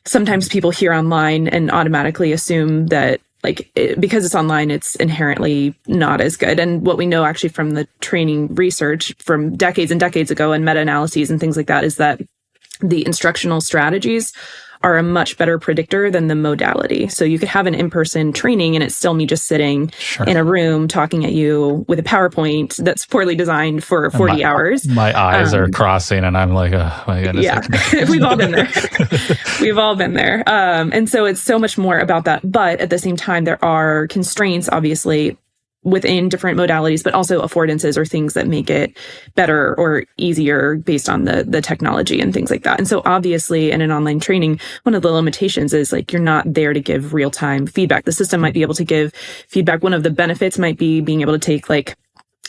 sometimes people hear online and automatically assume that because it's online, it's inherently not as good. And what we know actually from the training research from decades and decades ago and meta-analyses and things like that is that the instructional strategies are a much better predictor than the modality. So you could have an in-person training and it's still me just sitting in a room talking at you with a PowerPoint that's poorly designed for 40 hours. My eyes are crossing and I'm like, oh my goodness. Yeah, we've all been there. We've all been there. And so it's so much more about that. But at the same time, there are constraints, obviously, within different modalities, but also affordances or things that make it better or easier based on the technology and things like that. And so obviously in an online training, one of the limitations is you're not there to give real-time feedback. The system might be able to give feedback. One of the benefits might be being able to take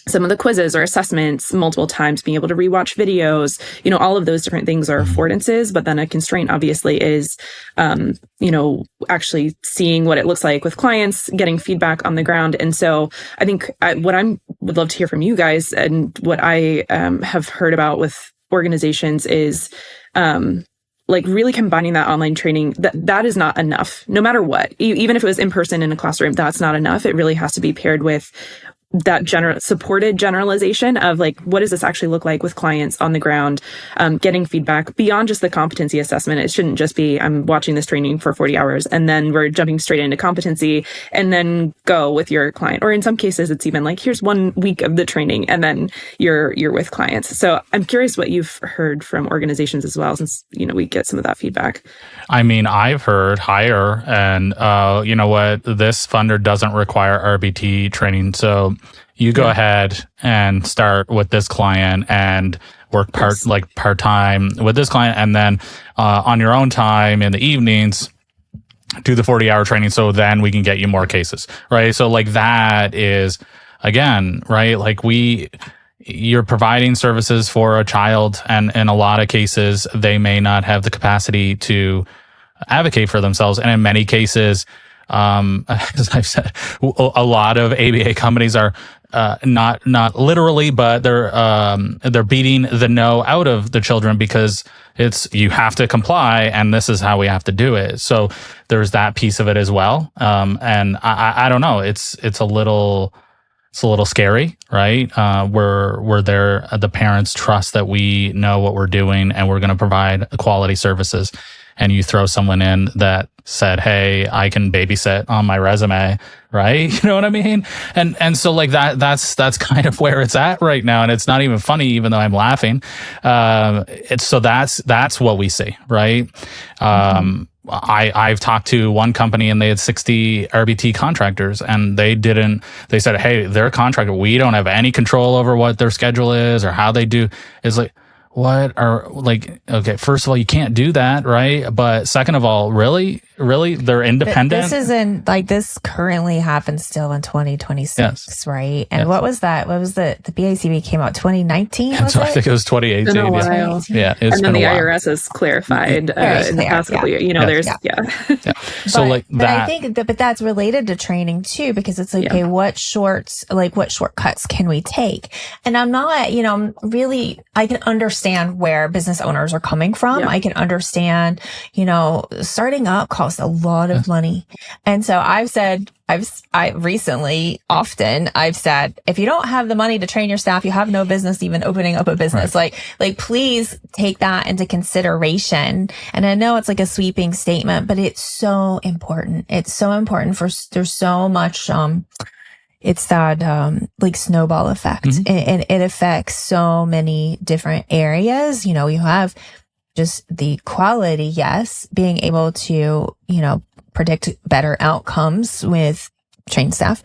some of the quizzes or assessments multiple times, being able to rewatch videos, all of those different things are affordances. But then a constraint obviously is, actually seeing what it looks like with clients, getting feedback on the ground. And so I think what I would love to hear from you guys and what I have heard about with organizations is, really combining that online training, that is not enough, no matter what. Even if it was in person in a classroom, that's not enough. It really has to be paired with that supported generalization of what does this actually look like with clients on the ground, getting feedback beyond just the competency assessment. It shouldn't just be, I'm watching this training for 40 hours and then we're jumping straight into competency and then go with your client. Or in some cases, it's even here's 1 week of the training and then you're with clients. So I'm curious what you've heard from organizations as well, since, we get some of that feedback. I mean, I've heard hire and, you know what, this funder doesn't require RBT training. So you go ahead and start with this client and work part-time with this client. And then, on your own time in the evenings, do the 40-hour training. So then we can get you more cases, right? So that is, again, right? You're providing services for a child, and in a lot of cases, they may not have the capacity to advocate for themselves. And in many cases, as I've said, a lot of ABA companies are not literally, but they're beating the no out of the children because you have to comply, and this is how we have to do it. So there's that piece of it as well. And I don't know. It's a little scary, right? We're there. The parents trust that we know what we're doing and we're going to provide quality services. And you throw someone in that said, "Hey, I can babysit on my resume," right? You know what I mean? And so that's kind of where it's at right now. And it's not even funny, even though I'm laughing. That's what we see, right? I've talked to one company and they had 60 RBT contractors and they said, "Hey, they're a contractor. We don't have any control over what their schedule is or how they do." It's okay, first of all, you can't do that, right? But second of all, really, they're independent. This isn't this currently happens still in 2026, right? And what was that? What was the BCBA came out 2019? I think it was 2018. It's been a while. Yeah, and then the IRS has clarified in the past couple years. There's So but I think but that's related to training too, because it's okay, what shortcuts can we take? And I'm not, I can understand where business owners are coming from. I can understand, starting up costs a lot of money. And so I've said, I've recently, if you don't have the money to train your staff, you have no business even opening up a business. Right. Please take that into consideration. And I know it's a sweeping statement, but it's so important. It's so important there's so much, it's that, snowball effect, and it affects so many different areas. You have just the quality, yes, being able to, predict better outcomes with trained staff.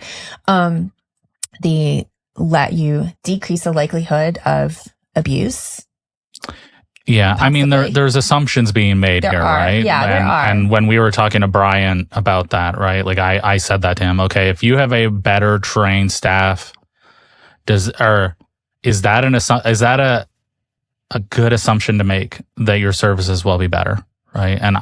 Let you decrease the likelihood of abuse. Yeah. Possibly. I mean, there's assumptions being made here, right? Yeah, there are. And when we were talking to Brian about that, right? I said that to him, okay, if you have a better trained staff, is that a good assumption to make that your services will be better, right? And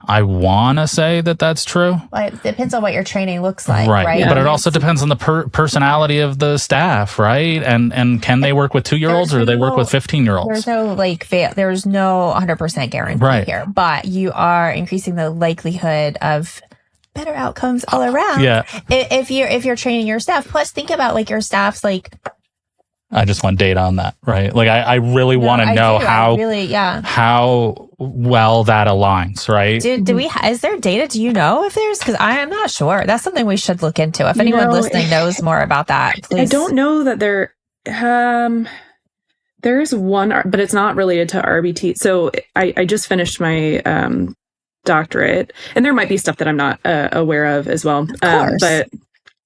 I want to say that that's true. Well, it depends on what your training looks like, Right. right? But it also depends on the personality of the staff, right? And can they work with 2-year-olds or do they work with 15-year-olds? There's no there's no 100% guarantee here, but you are increasing the likelihood of better outcomes all around. Yeah. If you're training your staff, plus think about like your staff's like. I just want data on that, right? Like I really want to know how well that aligns, right? Do we? Is there data? Do you know if there's? Because I am not sure. That's something we should look into. If anyone listening knows more about that, please. I don't know that there. There's one, but it's not related to RBT. So I just finished my doctorate, and there might be stuff that I'm not aware of as well. Of course. But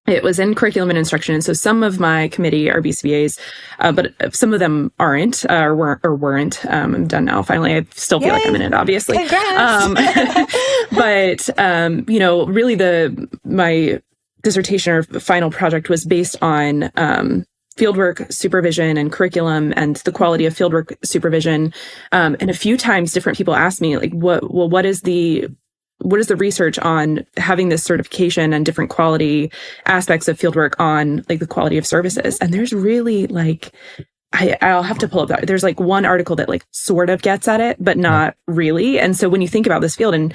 it was in curriculum and instruction. And so some of my committee are BCBAs, but some of them aren't or weren't. I'm done now. Finally, I still feel like I'm in it, obviously. But, really my dissertation or final project was based on fieldwork supervision and curriculum and the quality of fieldwork supervision. And a few times different people asked me, like, what is the research on having this certification and different quality aspects of fieldwork on like the quality of services? And there's really like, I'll have to pull up that. There's like one article that like sort of gets at it, but not really. And so when you think about this field, and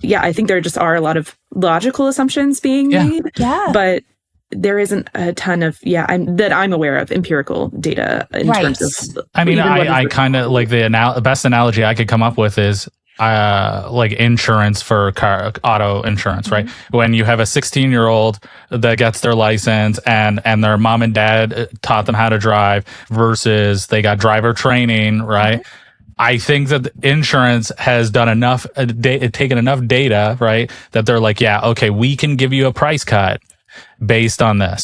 I think there just are a lot of logical assumptions being made, but there isn't a ton of, that I'm aware of empirical data in terms of. I mean, I kind of like the best analogy I could come up with is like insurance for auto insurance, right? When you have a 16-year-old that gets their license and their mom and dad taught them how to drive versus they got driver training, right? I think that the insurance has done enough, taken enough data, right? That they're like, we can give you a price cut based on this,